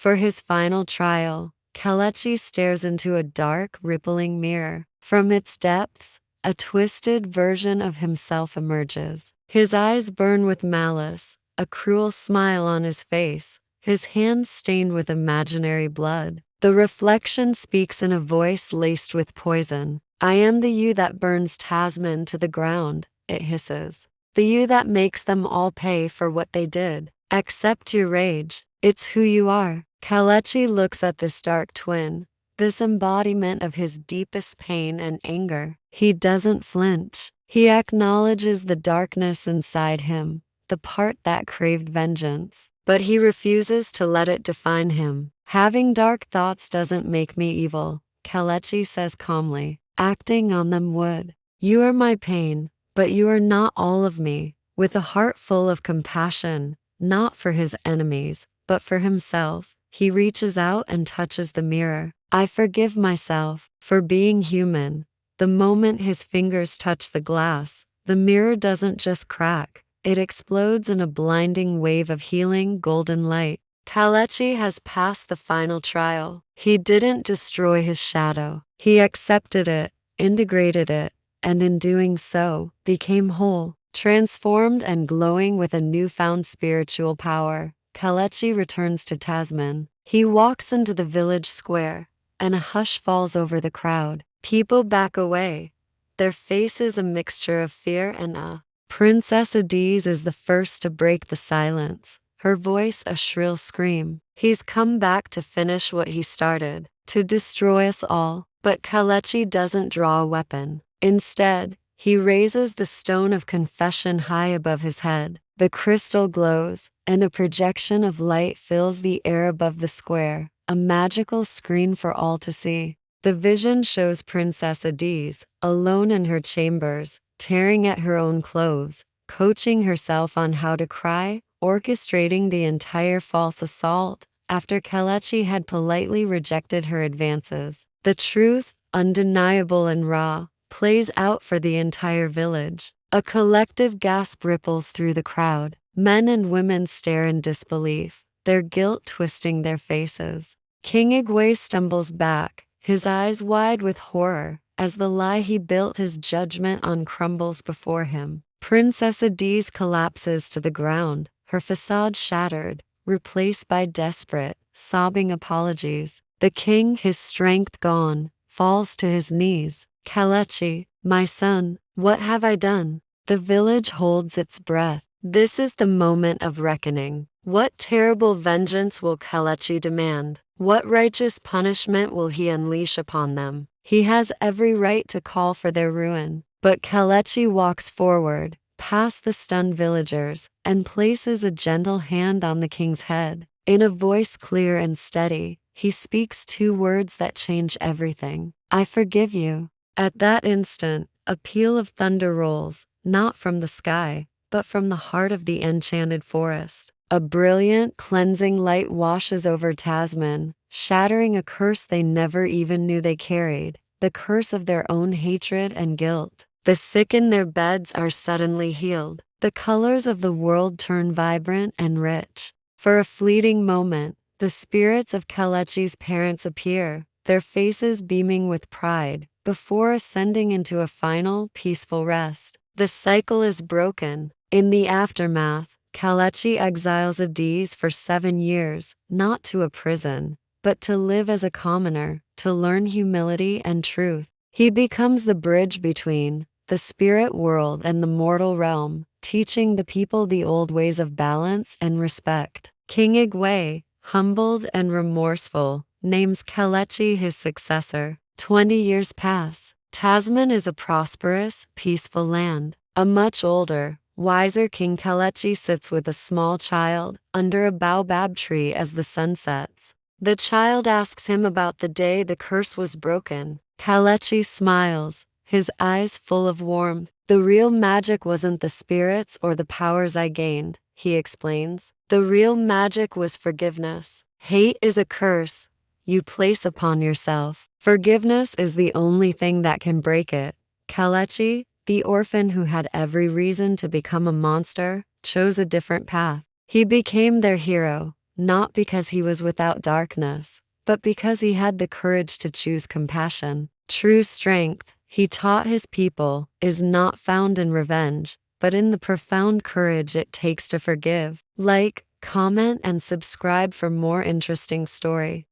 For his final trial, Kelechi stares into a dark, rippling mirror. From its depths, a twisted version of himself emerges. His eyes burn with malice, a cruel smile on his face, his hands stained with imaginary blood. The reflection speaks in a voice laced with poison. I am the you that burns Tasman to the ground, it hisses. The you that makes them all pay for what they did. Accept your rage. It's who you are. Kelechi looks at this dark twin, this embodiment of his deepest pain and anger. He doesn't flinch. He acknowledges the darkness inside him, the part that craved vengeance. But he refuses to let it define him. Having dark thoughts doesn't make me evil, Kelechi says calmly. Acting on them would. You are my pain, but you are not all of me. With a heart full of compassion, not for his enemies, but for himself, he reaches out and touches the mirror. I forgive myself for being human. The moment his fingers touch the glass, the mirror doesn't just crack, it explodes in a blinding wave of healing golden light. Kelechi has passed the final trial. He didn't destroy his shadow. He accepted it, integrated it, and in doing so, became whole, transformed and glowing with a newfound spiritual power. Kelechi returns to Tasman. He walks into the village square, and a hush falls over the crowd. People back away, their faces a mixture of fear and awe. Princess Adiz is the first to break the silence, her voice a shrill scream. He's come back to finish what he started, to destroy us all. But Kelechi doesn't draw a weapon. Instead, he raises the stone of confession high above his head. The crystal glows, and a projection of light fills the air above the square, a magical screen for all to see. The vision shows Princess Adiz, alone in her chambers, tearing at her own clothes, coaching herself on how to cry, orchestrating the entire false assault, after Kelechi had politely rejected her advances. The truth, undeniable and raw, plays out for the entire village. A collective gasp ripples through the crowd. Men and women stare in disbelief, their guilt twisting their faces. King Igwe stumbles back, his eyes wide with horror, as the lie he built his judgment on crumbles before him. Princess Adiz collapses to the ground, her facade shattered, replaced by desperate, sobbing apologies. The king, his strength gone, falls to his knees. Kelechi, my son, what have I done? The village holds its breath. This is the moment of reckoning. What terrible vengeance will Kelechi demand? What righteous punishment will he unleash upon them? He has every right to call for their ruin. But Kelechi walks forward, past the stunned villagers, and places a gentle hand on the king's head. In a voice clear and steady, he speaks two words that change everything. I forgive you. At that instant, a peal of thunder rolls, not from the sky, but from the heart of the enchanted forest. A brilliant, cleansing light washes over Tasman, shattering a curse they never even knew they carried, the curse of their own hatred and guilt. The sick in their beds are suddenly healed. The colors of the world turn vibrant and rich. For a fleeting moment, the spirits of Kelechi's parents appear, their faces beaming with pride, before ascending into a final, peaceful rest. The cycle is broken. In the aftermath, Kelechi exiles Adiz for 7 years, not to a prison, but to live as a commoner, to learn humility and truth. He becomes the bridge between the spirit world and the mortal realm, teaching the people the old ways of balance and respect. King Igwe, humbled and remorseful, names Kelechi his successor. 20 years pass. Tasman is a prosperous, peaceful land. A much older, wiser King Kelechi sits with a small child under a baobab tree as the sun sets. The child asks him about the day the curse was broken. Kelechi smiles, his eyes full of warmth. The real magic wasn't the spirits or the powers I gained, he explains. The real magic was forgiveness. Hate is a curse you place upon yourself. Forgiveness is the only thing that can break it. Kelechi, the orphan who had every reason to become a monster, chose a different path. He became their hero, not because he was without darkness, but because he had the courage to choose compassion. True strength, he taught his people, is not found in revenge, but in the profound courage it takes to forgive. Like, comment, and subscribe for more interesting story.